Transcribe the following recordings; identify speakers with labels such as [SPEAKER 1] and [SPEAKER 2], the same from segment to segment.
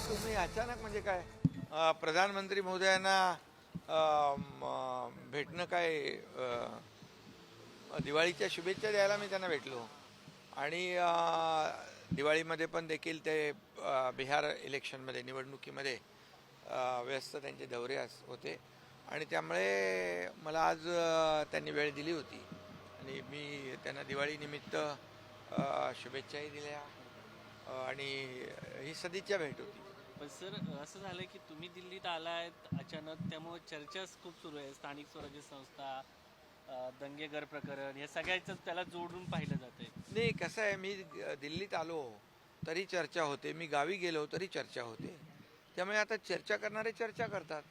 [SPEAKER 1] तुम्ही अचानक म्हणजे काय प्रधानमंत्री महोदयांना भेटणं काय दिवाळीच्या शुभेच्छा द्यायला मी त्यांना भेटलो आणि दिवाळीमध्ये पण देखील ते बिहार इलेक्शनमध्ये निवडणुकीमध्ये व्यस्त त्यांचे दौरे होते आणि त्यामुळे मला आज त्यांनी वेळ दिली होती आणि मी त्यांना दिवाळीनिमित्त शुभेच्छाही दिल्या आणि ही सदिच्छा भेट होती.
[SPEAKER 2] पण सर असं झालं की तुम्ही दिल्लीत आलायत अचानक, त्यामुळे चर्चा खूप सुरू आहे. स्थानिक स्वराज्य संस्था, दंगेकर प्रकरण, हे सगळ्याच त्याला जोडून पाहिलं जातंय.
[SPEAKER 1] नाही, कसं आहे, मी दिल्लीत आलो तरी चर्चा होते, मी गावी गेलो तरी चर्चा होते. त्यामुळे आता चर्चा करणारे चर्चा करतात.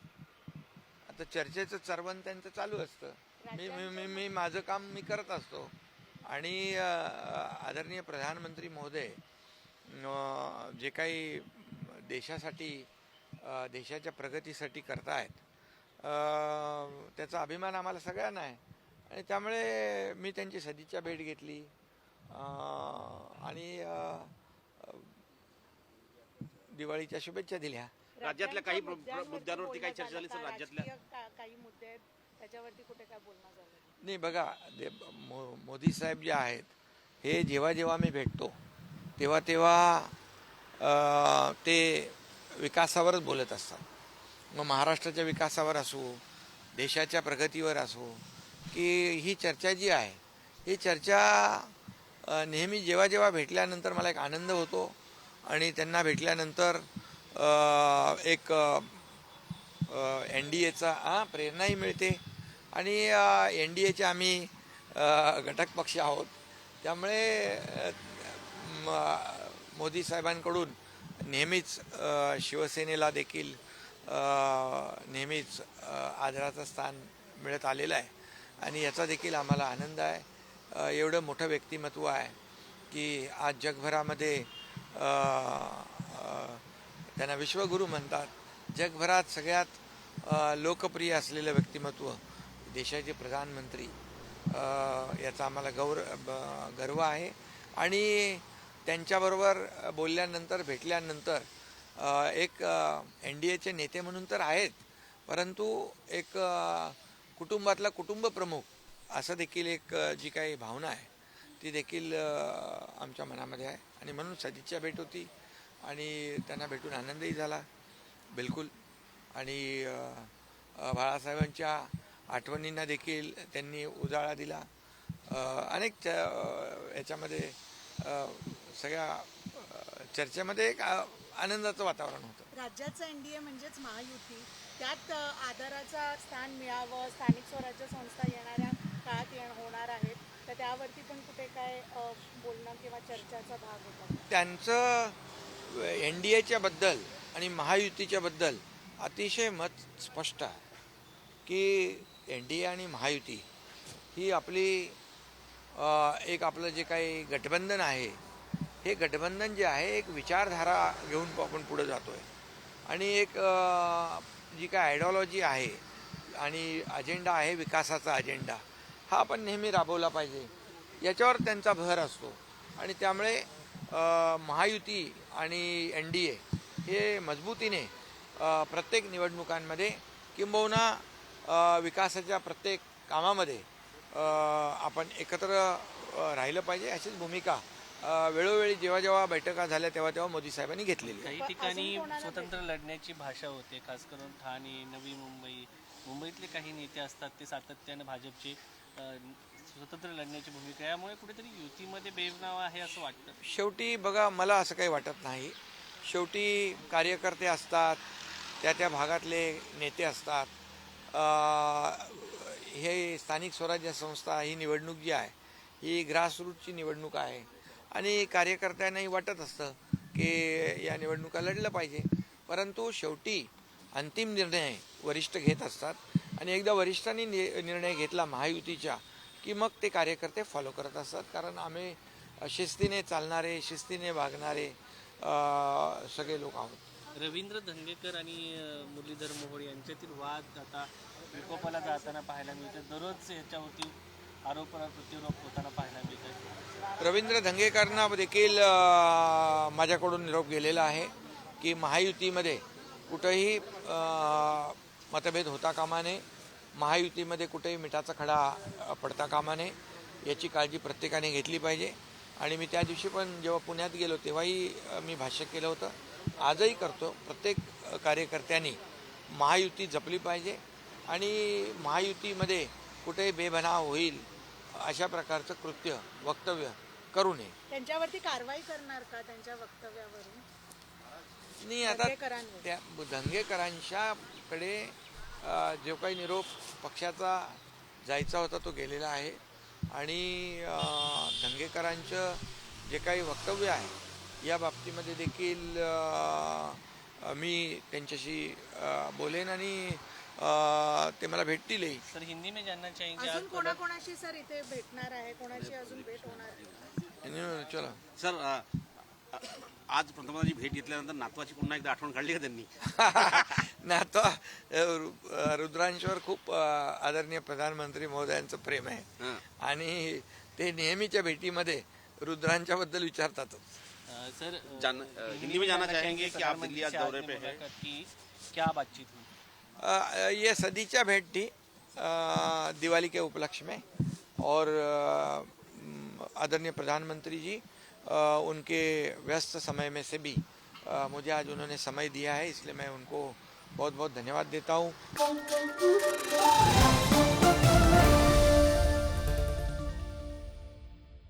[SPEAKER 1] आता चर्चेचं चर्वण त्यांचं चालू असतं. मी मी मी मी माझं काम मी करत असतो आणि आदरणीय प्रधानमंत्री महोदय जे काही देशासाठी देशाच्या प्रगतीसाठी करतायत त्याचा अभिमान आम्हाला सगळ्यांना आहे आणि त्यामुळे मी त्यांची सदिच्छा भेट घेतली आणि दिवाळीच्या शुभेच्छा दिल्या.
[SPEAKER 3] राज्यातल्या काही मुद्द्यांवरती काही चर्चा झाली सर? राज्यातल्या
[SPEAKER 4] काही मुद्दे आहेत त्याच्यावरती कुठे काय बोलणं झालं
[SPEAKER 1] नाही, बघा, मोदी साहेब जे आहेत हे जेव्हा जेव्हा मी भेटतो तेव्हा तेव्हा ते विकासावरच बोलत असतात. मग महाराष्ट्राच्या विकासावर असो, देशाच्या प्रगतीवर असो, की ही चर्चा जी आहे ही चर्चा नेहमी जेव्हा जेव्हा भेटल्यानंतर मला एक आनंद होतो आणि त्यांना भेटल्यानंतर एक NDAचा प्रेरणाही मिळते आणि NDAचे आम्ही घटक पक्ष आहोत. त्यामुळे मोदी साहेबांकडून नेहमीच शिवसेनेला देखील नेहमीच आदराचं स्थान मिळत आलेलं आहे आणि याचा देखील आम्हाला आनंद आहे. एवढं मोठं व्यक्तिमत्व आहे की आज जगभरामध्ये त्यांना विश्वगुरू म्हणतात. जगभरात सगळ्यात लोकप्रिय असलेलं व्यक्तिमत्व देशाचे प्रधानमंत्री, याचा आम्हाला गर्व आहे आणि त्यांच्याबरोबर बोलल्यानंतर भेटल्यानंतर एक NDAचे नेते म्हणून तर आहेत, परंतु एक कुटुंबातला कुटुंब प्रमुख असं देखील एक जी काही भावना आहे ती देखील आमच्या मनामध्ये आहे आणि म्हणून सदिच्छा भेट होती आणि त्यांना भेटून आनंदही झाला बिलकुल. आणि बाळासाहेबांच्या आठवणींना देखील त्यांनी उजाळा दिला. अनेक याच्यामध्ये सगळ्या चर्चेमध्ये एक आनंदाचं वातावरण होतं.
[SPEAKER 4] राज्याचं NDA म्हणजेच महायुती, त्यात आदराचा स्थान मिळावं, स्थानिक स्वराज्य संस्था येणाऱ्या काळात होणार आहेत, तर त्यावरती पण कुठे काय बोलणं किंवा चर्चाचा भाग होता?
[SPEAKER 1] त्यांचं NDAच्या बद्दल आणि महायुतीच्या बद्दल अतिशय मत स्पष्ट आहे की NDA आणि महायुती ही आपली एक आपलं जे काही गठबंधन आहे, हे गठबंधन जे आहे एक विचारधारा घेऊन आपण पुढे जातो आहे आणि एक जी काय आयडिओलॉजी आहे आणि अजेंडा आहे, विकासाचा अजेंडा हा आपण नेहमी राबवला पाहिजे, याच्यावर त्यांचा भर असतो. आणि त्यामुळे महायुती आणि NDA हे मजबूतीने प्रत्येक निवडणुकांमध्ये किंबहुना विकासाच्या प्रत्येक कामामध्ये आपण एकत्र राहिलं पाहिजे, अशीच भूमिका वेळोवेळी जेव्हा जेव्हा बैठका झाल्या तेव्हा तेव्हा मोदी साहेबांनी घेतलेली.
[SPEAKER 2] काही ठिकाणी स्वतंत्र लढण्याची भाषा होते, खास करून ठाणे, नवी मुंबईतले काही नेते असतात ते सातत्यानं भाजपचे स्वतंत्र लढण्याची भूमिका, यामुळे कुठेतरी युतीमध्ये बेबनाव आहे असं वाटतं.
[SPEAKER 1] शेवटी बघा, मला असं काही वाटत नाही. शेवटी कार्यकर्ते असतात, त्या भागातले नेते असतात. हे स्थानिक स्वराज्य संस्था ही निवडणूक जी आहे ही ग्रासरूटची निवडणूक आहे आणि कार्यकर्त्यांनाही वाटत असतं की या निवडणुका लढलं पाहिजे, परंतु शेवटी अंतिम निर्णय वरिष्ठ घेत असतात आणि एकदा वरिष्ठांनी निर्णय घेतला महायुतीच्या की मग ते कार्यकर्ते फॉलो करत असतात. कारण आम्ही शिस्तीने चालणारे, शिस्तीने वागणारे सगळे लोक आहोत.
[SPEAKER 2] रवींद्र धंगेकर आणि मुरलीधर मोहोळ यांच्यातील वाद आता विकोपाला जाताना पाहायला मिळते. दररोज याच्यावरती आरोप प्रत्यारोप होताना पाहायला मिळतात.
[SPEAKER 1] रवींद्र धंगेकरांना देखील माझ्याकडून निरोप गेलेला आहे की महायुतीमध्ये कुठंही मतभेद होता कामा नये, महायुतीमध्ये कुठेही मिठाचा खडा पडता कामा नये, याची काळजी प्रत्येकाने घेतली पाहिजे. आणि मी त्या दिवशी पण जेव्हा पुण्यात गेलो तेव्हाही मी भाष्य केलं होतं, आजही करतो. प्रत्येक कार्यकर्त्यांनी महायुती जपली पाहिजे आणि महायुतीमध्ये कुठेही बेबनाव होईल अशा प्रकारचं कृत्य वक्तव्य करू नये.
[SPEAKER 4] त्यांच्यावरती कारवाई करणार का त्यांच्या वक्तव्यावरून?
[SPEAKER 1] नाही, आता
[SPEAKER 4] दंगेकरांवर.
[SPEAKER 1] त्या दंगेकरांच्याकडे जो काही निरोप पक्षाचा जायचा होता तो गेलेला आहे आणि दंगेकरांचं जे काही वक्तव्य आहे या बाबतीमध्ये देखील मी त्यांच्याशी बोलेन आणि ते मला भेटतीलही.
[SPEAKER 2] सर हिंदी में जानना चाहेंगे
[SPEAKER 4] अजून
[SPEAKER 2] आप
[SPEAKER 4] कोणाकोणाशी सर इथे भेटणार आहे, कोणाशी अजून भेट होणार आहे?
[SPEAKER 1] चला.
[SPEAKER 3] सर आज पंतप्रधानांची भेट घेतल्यानंतर नातवाची पुन्हा एकदा आठवण काढली का त्यांनी?
[SPEAKER 1] नातो रुद्रांशवर खूप आदरणीय प्रधानमंत्री महोदयांचं प्रेम आहे
[SPEAKER 3] हां.
[SPEAKER 1] आणि ते नेहमीच्या भेटीमध्ये रुद्रांच्याबद्दल विचारतातच.
[SPEAKER 2] सर
[SPEAKER 3] हिंदी में जानना चाहेंगे कि आप दिल्ली आज दौरे पे हैं?
[SPEAKER 2] मुलाकात की क्या बातचीत हुई?
[SPEAKER 1] ये सदीचा भेंट थी दिवाली के उपलक्ष्य में और आदरणीय प्रधानमंत्री जी उनके व्यस्त समय में से भी मुझे आज उन्होंने समय दिया है, इसलिए मैं उनको बहुत बहुत धन्यवाद देता हूँ.